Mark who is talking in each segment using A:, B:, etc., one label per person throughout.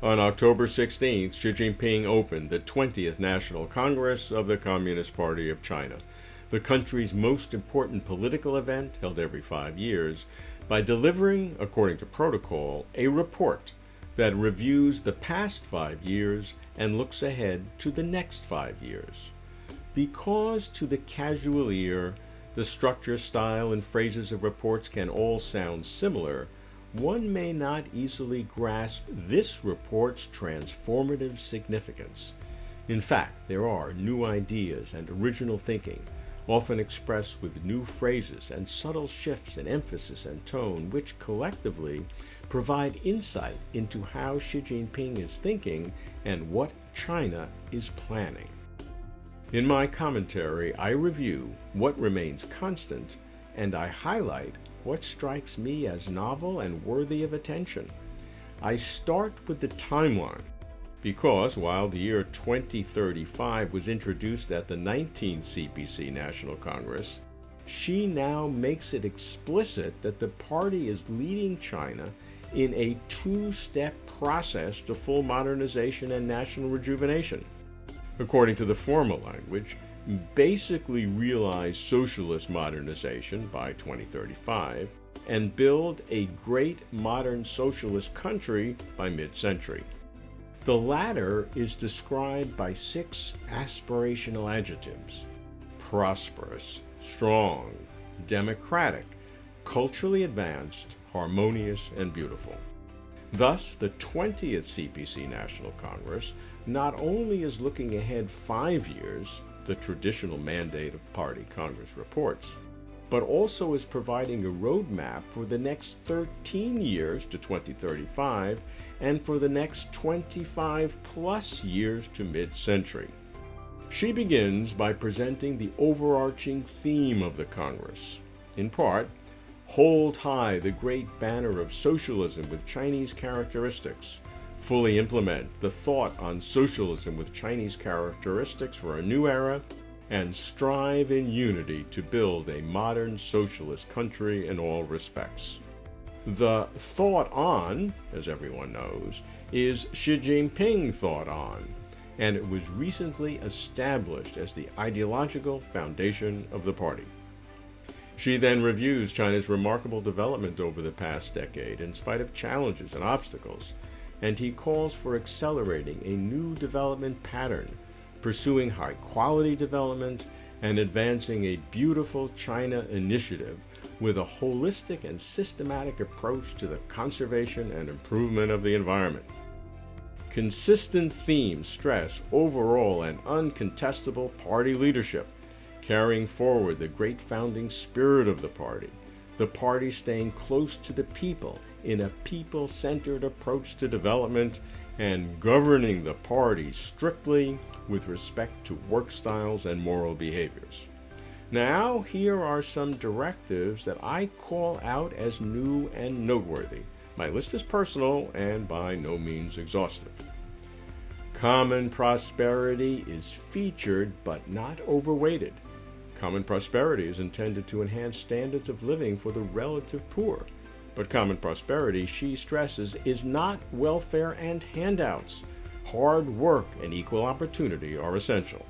A: On October 16th, Xi Jinping opened the 20th National Congress of the Communist Party of China, the country's most important political event held every 5 years, by delivering, according to protocol, a report that reviews the past 5 years and looks ahead to the next 5 years. Because to the casual ear, the structure, style, and phrases of reports can all sound similar, one may not easily grasp this report's transformative significance. In fact, there are new ideas and original thinking, often expressed with new phrases and subtle shifts in emphasis and tone, which collectively provide insight into how Xi Jinping is thinking and what China is planning. In my commentary, I review what remains constant, and I highlight what strikes me as novel and worthy of attention. I start with the timeline, because while the year 2035 was introduced at the 19th CPC National Congress, Xi now makes it explicit that the party is leading China in a two-step process to full modernization and national rejuvenation. According to the formal language, basically realize socialist modernization by 2035 and build a great modern socialist country by mid-century. The latter is described by 6 aspirational adjectives: prosperous, strong, democratic, culturally advanced, harmonious, and beautiful. Thus, the 20th CPC National Congress not only is looking ahead 5 years, the traditional mandate of party Congress reports, but also is providing a roadmap for the next 13 years to 2035 and for the next 25 plus years to mid-century. She begins by presenting the overarching theme of the Congress. In part, hold high the great banner of socialism with Chinese characteristics, fully implement the thought on socialism with Chinese characteristics for a new era, and strive in unity to build a modern socialist country in all respects. The thought on, as everyone knows, is Xi Jinping thought on, and it was recently established as the ideological foundation of the party. She then reviews China's remarkable development over the past decade in spite of challenges and obstacles, and he calls for accelerating a new development pattern, pursuing high-quality development and advancing a beautiful China initiative with a holistic and systematic approach to the conservation and improvement of the environment. Consistent themes stress overall and uncontestable party leadership, carrying forward the great founding spirit of the party staying close to the people in a people-centered approach to development, and governing the party strictly with respect to work styles and moral behaviors. Now, here are some directives that I call out as new and noteworthy. My list is personal and by no means exhaustive. Common prosperity is featured but not overweighted. Common prosperity is intended to enhance standards of living for the relative poor. But common prosperity, she stresses, is not welfare and handouts. Hard work and equal opportunity are essential.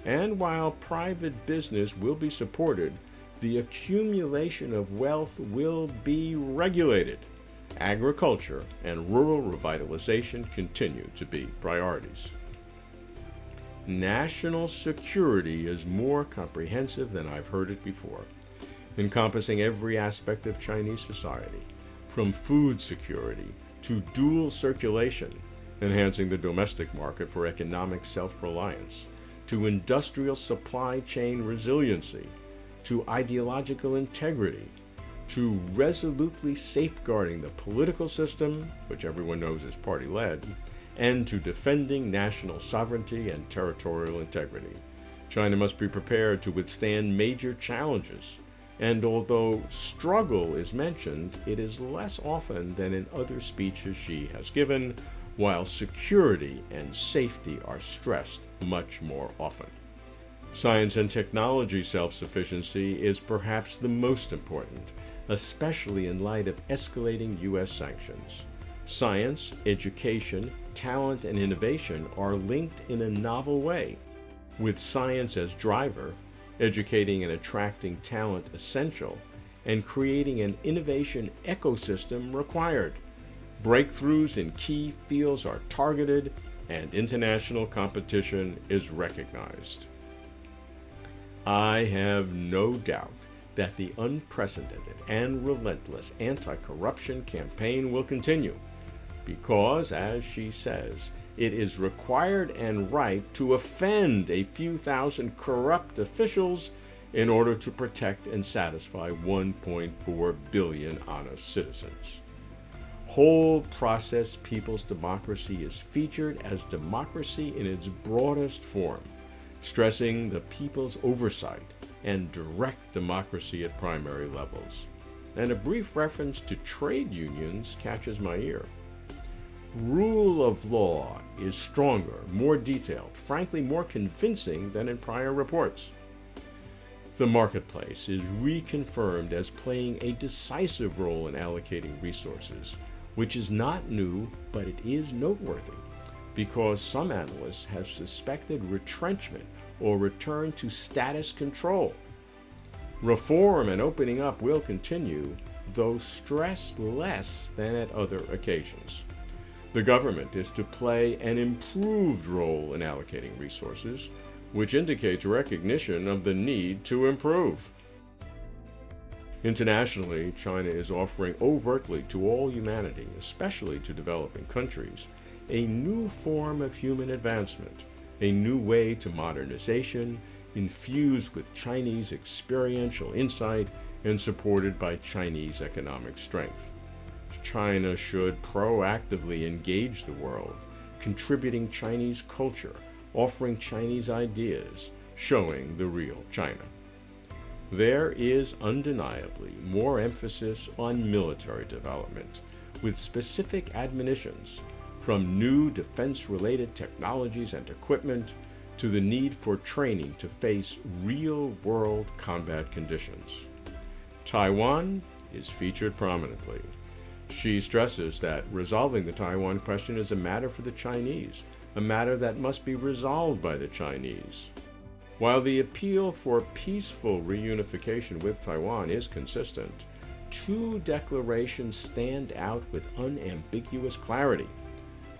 A: And while private business will be supported, the accumulation of wealth will be regulated. Agriculture and rural revitalization continue to be priorities. National security is more comprehensive than I've heard it before, encompassing every aspect of Chinese society, from food security to dual circulation, enhancing the domestic market for economic self-reliance, to industrial supply chain resiliency, to ideological integrity, to resolutely safeguarding the political system, which everyone knows is party-led, and to defending national sovereignty and territorial integrity. China must be prepared to withstand major challenges, and although struggle is mentioned, it is less often than in other speeches she has given, while security and safety are stressed much more often. Science and technology self-sufficiency is perhaps the most important, especially in light of escalating U.S. sanctions. Science, education, talent, and innovation are linked in a novel way, with science as driver, educating and attracting talent essential, and creating an innovation ecosystem required. Breakthroughs in key fields are targeted, and international competition is recognized. I have no doubt that the unprecedented and relentless anti-corruption campaign will continue, because, as she says, it is required and right to offend a few thousand corrupt officials in order to protect and satisfy 1.4 billion honest citizens. Whole process people's democracy is featured as democracy in its broadest form, stressing the people's oversight and direct democracy at primary levels. And a brief reference to trade unions catches my ear. Rule of law is stronger, more detailed, frankly more convincing than in prior reports. The marketplace is reconfirmed as playing a decisive role in allocating resources, which is not new, but it is noteworthy, because some analysts have suspected retrenchment or return to status control. Reform and opening up will continue, though stressed less than at other occasions. The government is to play an improved role in allocating resources, which indicates recognition of the need to improve. Internationally, China is offering overtly to all humanity, especially to developing countries, a new form of human advancement, a new way to modernization, infused with Chinese experiential insight and supported by Chinese economic strength. China should proactively engage the world, contributing Chinese culture, offering Chinese ideas, showing the real China. There is undeniably more emphasis on military development, with specific admonitions, from new defense-related technologies and equipment to the need for training to face real-world combat conditions. Taiwan is featured prominently. She stresses that resolving the Taiwan question is a matter for the Chinese, a matter that must be resolved by the Chinese. While the appeal for peaceful reunification with Taiwan is consistent, two declarations stand out with unambiguous clarity.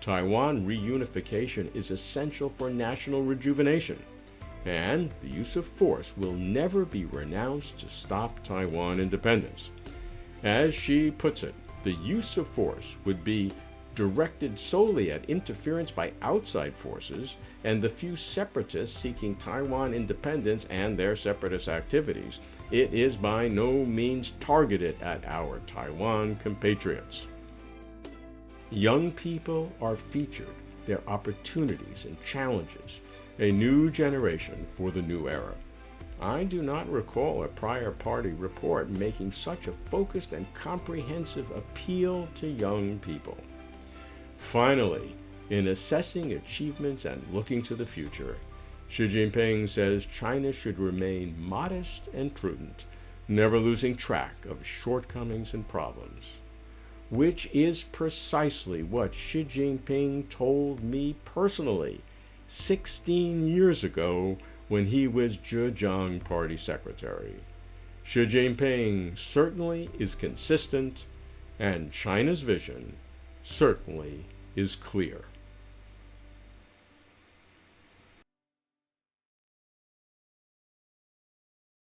A: Taiwan reunification is essential for national rejuvenation, and the use of force will never be renounced to stop Taiwan independence. As she puts it, the use of force would be directed solely at interference by outside forces and the few separatists seeking Taiwan independence and their separatist activities. It is by no means targeted at our Taiwan compatriots. Young people are featured, their opportunities and challenges, a new generation for the new era. I do not recall a prior party report making such a focused and comprehensive appeal to young people. Finally, in assessing achievements and looking to the future, Xi Jinping says China should remain modest and prudent, never losing track of shortcomings and problems, which is precisely what Xi Jinping told me personally 16 years ago when he was Zhejiang Party Secretary. Xi Jinping certainly is consistent, and China's vision certainly is clear.